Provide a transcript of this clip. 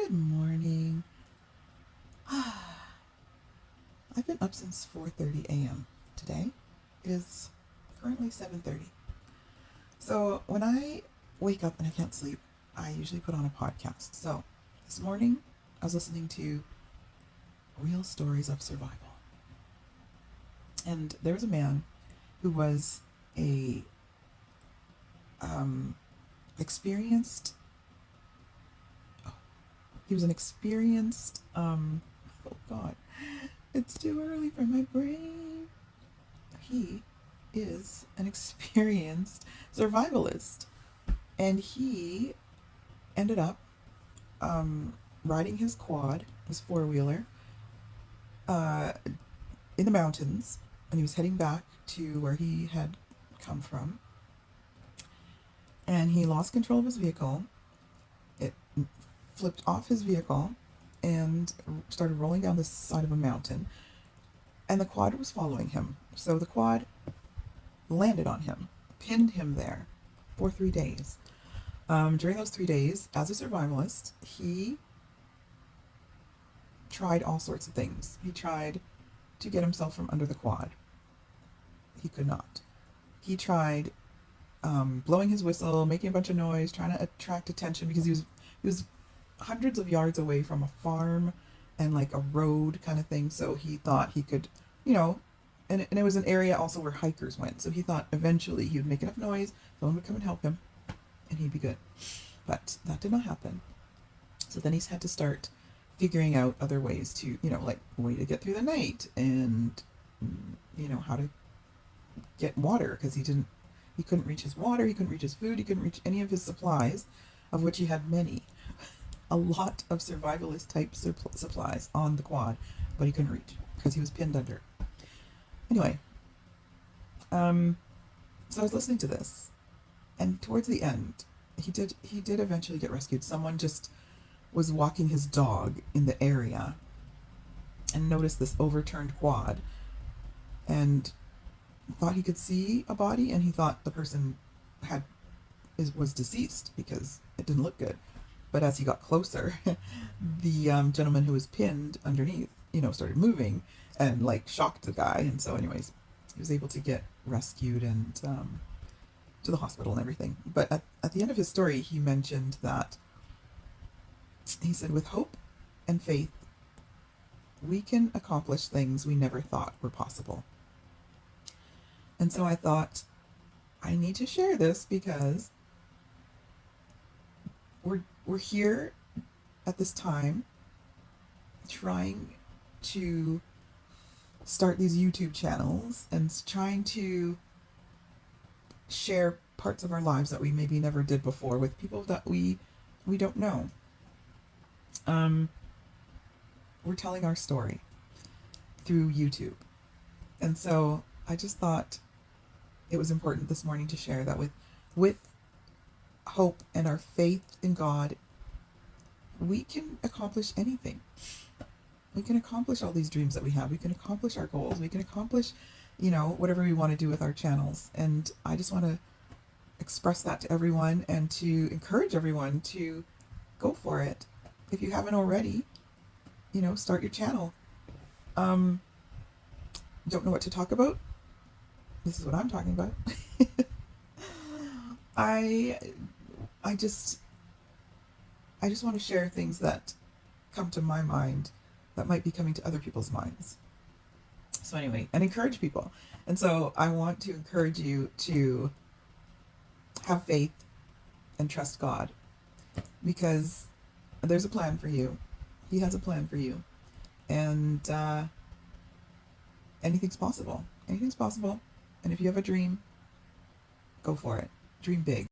Good morning. I've been up since 4:30 a.m. today. It is currently 7:30. So when I wake up and I can't sleep, I usually put on a podcast. So this morning I was listening to real stories of survival. And there was a man who was a experienced he was an experienced oh god, it's too early for my brain. He is an experienced survivalist, and he ended up riding his quad, his four-wheeler, uh, in the mountains, and he was heading back to where he had come from, and he lost control of his vehicle. It flipped off his vehicle and started rolling down the side of a mountain, and the quad was following him. So the quad landed on him, pinned him there for 3 days. During those 3 days, as a survivalist, he tried all sorts of things. He tried to get himself from under the quad. He could not. He tried blowing his whistle, making a bunch of noise, trying to attract attention, because he was hundreds of yards away from a farm and like a road kind of thing. So he thought he could, and it was an area also where hikers went. So he thought eventually he would make enough noise, someone would come and help him, and he'd be good. But that did not happen. So then he's had to start figuring out other ways to, like way to get through the night, and how to get water, because he couldn't reach his water, he couldn't reach his food, he couldn't reach any of his supplies, of which he had many. A lot of survivalist type supplies on the quad, but he couldn't reach because he was pinned under. Anyway, so I was listening to this, and towards the end, he did eventually get rescued. Someone just was walking his dog in the area and noticed this overturned quad, and thought he could see a body, and he thought the person was deceased because it didn't look good. But as he got closer, the gentleman who was pinned underneath, started moving and like shocked the guy. And so, anyways, he was able to get rescued and to the hospital and everything. But at the end of his story, he mentioned that he said, with hope and faith, we can accomplish things we never thought were possible. And so I thought, I need to share this because we're here at this time trying to start these YouTube channels and trying to share parts of our lives that we maybe never did before with people that we don't know. We're telling our story through YouTube. And so I just thought it was important this morning to share that with hope and our faith in God, we can accomplish anything. We can accomplish all these dreams that we have. We can accomplish our goals. We can accomplish, whatever we want to do with our channels. And I just want to express that to everyone and to encourage everyone to go for it. If you haven't already, start your channel. Don't know what to talk about? This is what I'm talking about. I just want to share things that come to my mind that might be coming to other people's minds. So anyway, and encourage people. And so I want to encourage you to have faith and trust God, because there's a plan for you. He has a plan for you. And anything's possible. Anything's possible. And if you have a dream, go for it. Dream big.